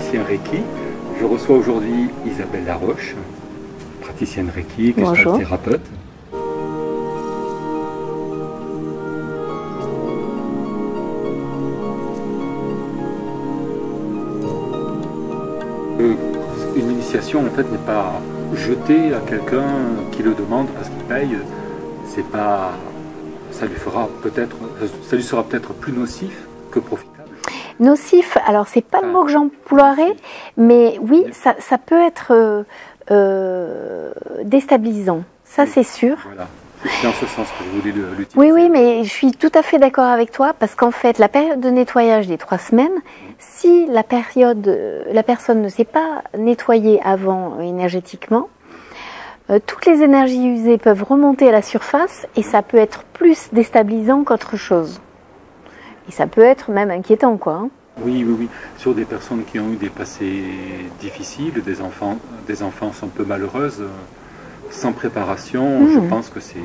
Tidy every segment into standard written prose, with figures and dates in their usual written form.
praticien Reiki. Je reçois aujourd'hui Isabelle Laroche, praticienne Reiki, gestalt thérapeute. Une initiation en fait n'est pas jetée à quelqu'un qui le demande parce qu'il paye. C'est pas, ça lui sera peut-être plus nocif que profitable. Nocif, alors c'est pas le mot que j'emploierais, mais oui, ça peut être déstabilisant. Ça, c'est sûr. Voilà. C'est en ce sens que je voulais l'utiliser. Oui, oui, mais je suis tout à fait d'accord avec toi parce qu'en fait, la période de nettoyage des 3 semaines, si la personne ne s'est pas nettoyée avant énergétiquement, toutes les énergies usées peuvent remonter à la surface et ça peut être plus déstabilisant qu'autre chose. Et ça peut être même inquiétant, quoi. Hein. Oui, oui, oui. Sur des personnes qui ont eu des passés difficiles, des enfances un peu malheureuses, sans préparation, je pense que c'est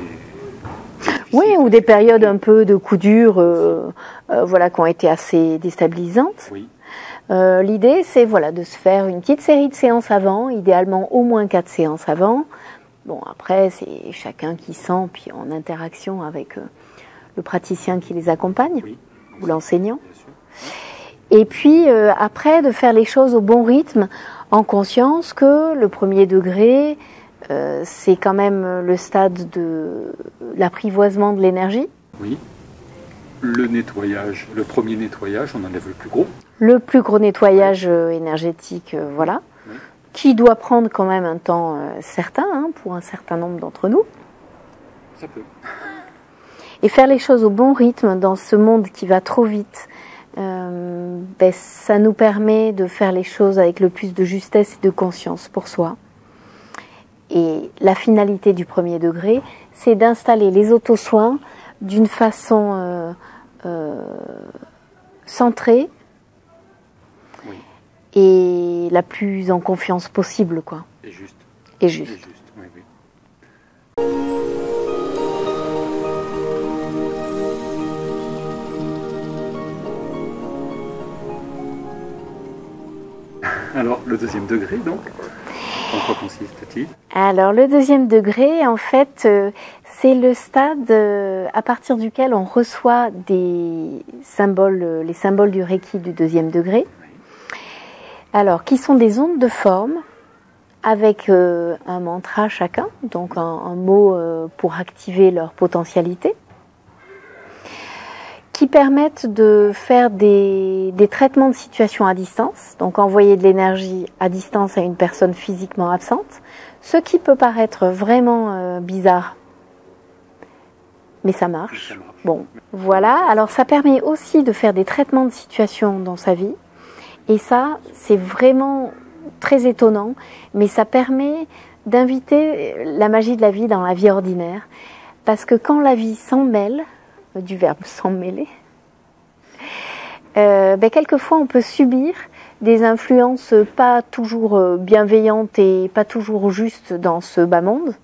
oui, ou des périodes un peu de coups durs, voilà, qui ont été assez déstabilisantes. Oui. L'idée, c'est voilà, de se faire une petite série de séances avant, idéalement au moins 4 séances avant. Bon, après, c'est chacun qui sent, puis en interaction avec le praticien qui les accompagne, oui, ou l'enseignant. Et puis, après, de faire les choses au bon rythme, en conscience que le premier degré, c'est quand même le stade de l'apprivoisement de l'énergie. Oui. Le nettoyage, le premier nettoyage, on enlève le plus gros. Le plus gros nettoyage énergétique, voilà, qui doit prendre quand même un temps certain, hein, pour un certain nombre d'entre nous. Ça peut. Et faire les choses au bon rythme dans ce monde qui va trop vite, ça nous permet de faire les choses avec le plus de justesse et de conscience pour soi. Et la finalité du premier degré, c'est d'installer les auto-soins d'une façon centrée et la plus en confiance possible, quoi. Et juste. Et juste. Et juste, oui, oui. Alors, le deuxième degré, donc, en quoi consiste-t-il? Alors, le deuxième degré, en fait, c'est le stade à partir duquel on reçoit des symboles, les symboles du Reiki du deuxième degré. Alors, qui sont des ondes de forme avec un mantra chacun, donc un mot pour activer leur potentialité, qui permettent de faire des traitements de situation à distance, donc envoyer de l'énergie à distance à une personne physiquement absente, ce qui peut paraître vraiment bizarre, mais ça marche. Bon, voilà, alors ça permet aussi de faire des traitements de situation dans sa vie, et ça, c'est vraiment très étonnant, mais ça permet d'inviter la magie de la vie dans la vie ordinaire, parce que quand la vie s'en mêle, du verbe s'en mêler, quelquefois on peut subir des influences pas toujours bienveillantes et pas toujours justes dans ce bas monde,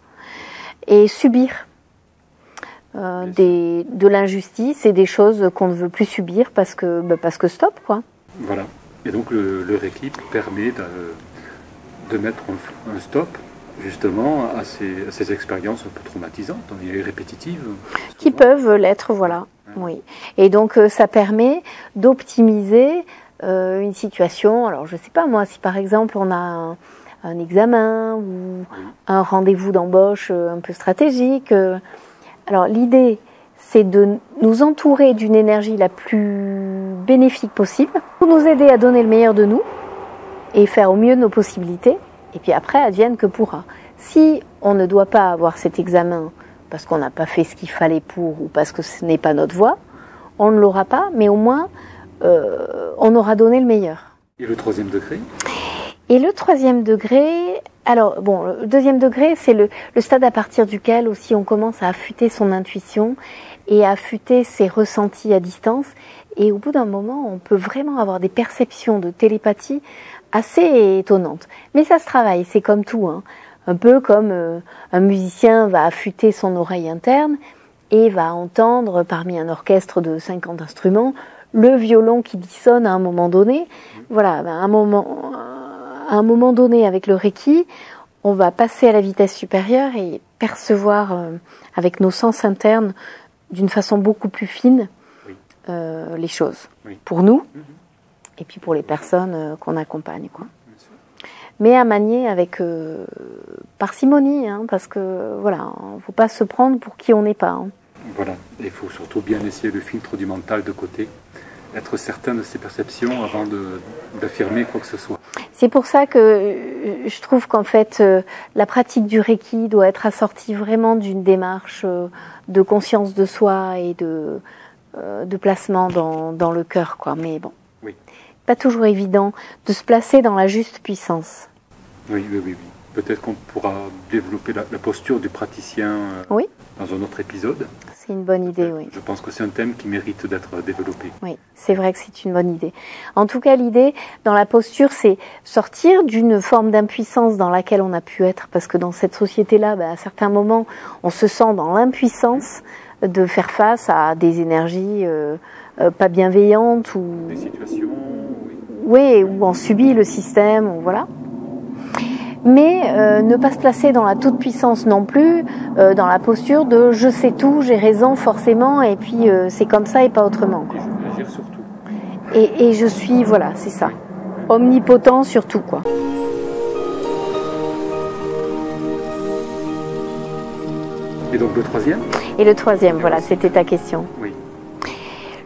et subir de l'injustice et des choses qu'on ne veut plus subir parce que stop, quoi. Voilà. Et donc le Reiki permet de mettre un stop justement à ces expériences un peu traumatisantes et répétitives. Qui peuvent l'être, voilà. Oui. Et donc ça permet d'optimiser une situation. Alors je ne sais pas moi, si par exemple on a un examen ou un rendez-vous d'embauche un peu stratégique. Alors l'idée, c'est de nous entourer d'une énergie la plus bénéfique possible pour nous aider à donner le meilleur de nous et faire au mieux de nos possibilités. Et puis après, advienne que pourra. Si on ne doit pas avoir cet examen parce qu'on n'a pas fait ce qu'il fallait pour ou parce que ce n'est pas notre voie, on ne l'aura pas, mais au moins on aura donné le meilleur. Et le troisième degré ? Et le troisième degré, alors bon, le deuxième degré, c'est le stade à partir duquel aussi on commence à affûter son intuition et à affûter ses ressentis à distance. Et au bout d'un moment, on peut vraiment avoir des perceptions de télépathie assez étonnantes. Mais ça se travaille, c'est comme tout, hein. Un peu comme un musicien va affûter son oreille interne et va entendre parmi un orchestre de 50 instruments le violon qui dissonne à un moment donné. Voilà, à un moment, à un moment donné, avec le Reiki, on va passer à la vitesse supérieure et percevoir avec nos sens internes d'une façon beaucoup plus fine les choses. Oui. Pour nous et puis pour les personnes qu'on accompagne, quoi. Mais à manier avec parcimonie, hein, parce que voilà, il ne faut pas se prendre pour qui on n'est pas. Hein. Voilà, il faut surtout bien essayer le filtre du mental de côté, être certain de ses perceptions avant d'affirmer quoi que ce soit. C'est pour ça que je trouve qu'en fait, la pratique du Reiki doit être assortie vraiment d'une démarche de conscience de soi et de placement dans le cœur, quoi. Mais bon, pas toujours évident de se placer dans la juste puissance. Oui. Peut-être qu'on pourra développer la posture du praticien dans un autre épisode. C'est une bonne idée, oui. Je pense que c'est un thème qui mérite d'être développé. Oui, c'est vrai que c'est une bonne idée. En tout cas, l'idée dans la posture, c'est sortir d'une forme d'impuissance dans laquelle on a pu être, parce que dans cette société-là, à certains moments, on se sent dans l'impuissance de faire face à des énergies pas bienveillantes ou des situations, où on subit le système, voilà. Mais ne pas se placer dans la toute-puissance non plus, dans la posture de je sais tout, j'ai raison forcément, et puis c'est comme ça et pas autrement. Quoi. Et je veux agir sur tout. Et je suis, voilà, c'est ça, omnipotent sur tout, quoi. Et donc le troisième ? Et le troisième, voilà, c'était ta question. Oui.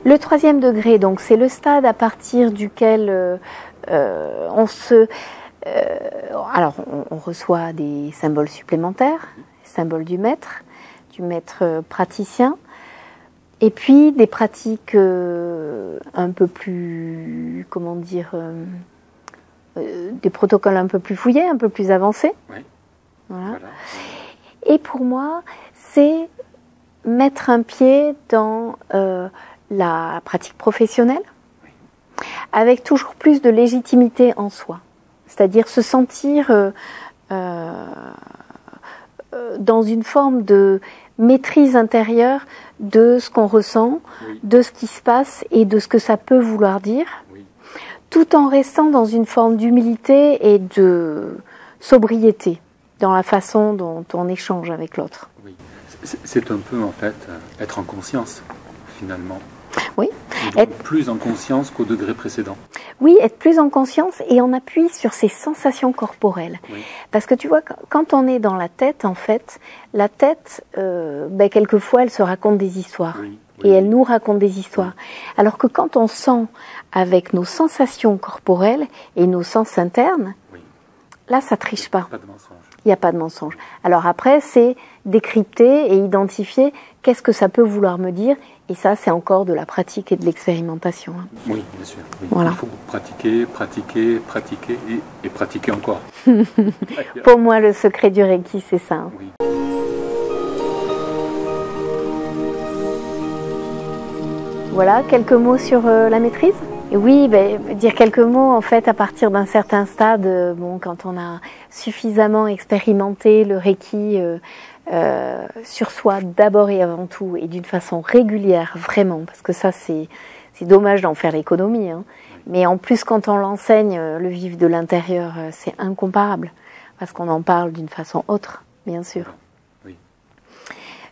Le troisième degré, donc c'est le stade à partir duquel on se... alors, on reçoit des symboles supplémentaires, symboles du maître praticien, et puis des pratiques un peu plus, comment dire, des protocoles un peu plus fouillés, un peu plus avancés. Oui. Voilà. Et pour moi, c'est mettre un pied dans la pratique professionnelle, avec toujours plus de légitimité en soi. C'est-à-dire se sentir dans une forme de maîtrise intérieure de ce qu'on ressent, de ce qui se passe et de ce que ça peut vouloir dire, tout en restant dans une forme d'humilité et de sobriété dans la façon dont on échange avec l'autre. Oui. C'est un peu en fait être en conscience finalement. Oui. Être plus en conscience qu'au degré précédent. Oui, être plus en conscience et on appuie sur ses sensations corporelles. Oui. Parce que tu vois, quand on est dans la tête, en fait, la tête, quelquefois, elle se raconte des histoires. Oui. Et elle nous raconte des histoires. Alors que quand on sent avec nos sensations corporelles et nos sens internes, là, ça triche pas. Pas de mensonge. Il n'y a pas de mensonge. Alors après, c'est décrypter et identifier qu'est-ce que ça peut vouloir me dire. Et ça, c'est encore de la pratique et de l'expérimentation. Oui, bien sûr. Oui. Voilà. Il faut pratiquer et pratiquer encore. Pour moi, le secret du Reiki, c'est ça. Oui. Voilà, quelques mots sur la maîtrise. Et oui, dire quelques mots, en fait, à partir d'un certain stade, quand on a suffisamment expérimenté le Reiki sur soi d'abord et avant tout, et d'une façon régulière, vraiment, parce que ça, c'est dommage d'en faire l'économie, hein. Mais en plus, quand on l'enseigne, le vivre de l'intérieur, c'est incomparable, parce qu'on en parle d'une façon autre, bien sûr. Oui.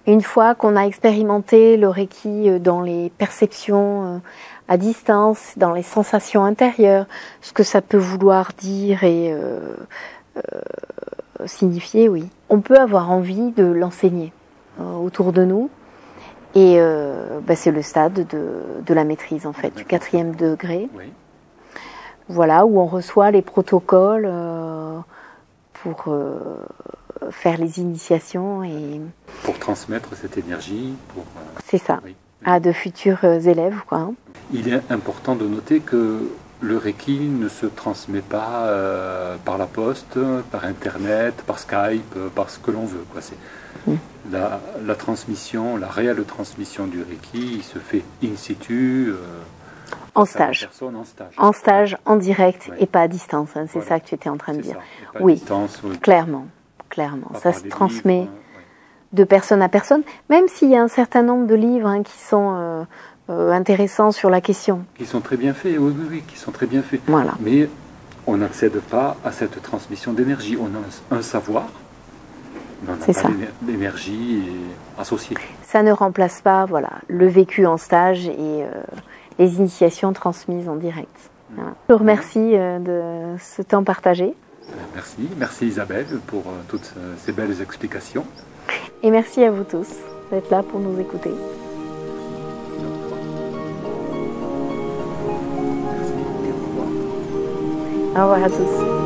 Une fois qu'on a expérimenté le Reiki dans les perceptions à distance, dans les sensations intérieures, ce que ça peut vouloir dire et signifier, oui. On peut avoir envie de l'enseigner autour de nous. Et c'est le stade de la maîtrise, en fait, du 4e degré. Oui. Voilà, où on reçoit les protocoles pour faire les initiations. Et pour transmettre cette énergie. C'est ça, à de futurs élèves, quoi. Hein. Il est important de noter que le Reiki ne se transmet pas par la poste, par Internet, par Skype, par ce que l'on veut, quoi. C'est la transmission, la réelle transmission du Reiki, il se fait in situ, en stage. En stage, en direct et pas à distance. Hein, c'est ça que tu étais en train de dire. Oui, distance, clairement. Ça se transmet de personne à personne, même s'il y a un certain nombre de livres qui sont intéressants sur la question. Qui sont très bien faits, oui, qui sont très bien faits. Voilà. Mais on n'accède pas à cette transmission d'énergie. On a un savoir, mais on n'a pas d'énergie associée. Ça ne remplace pas voilà, le vécu en stage et les initiations transmises en direct. Voilà. Je vous remercie de ce temps partagé. Merci Isabelle pour toutes ces belles explications. Et merci à vous tous d'être là pour nous écouter. Au revoir à tous.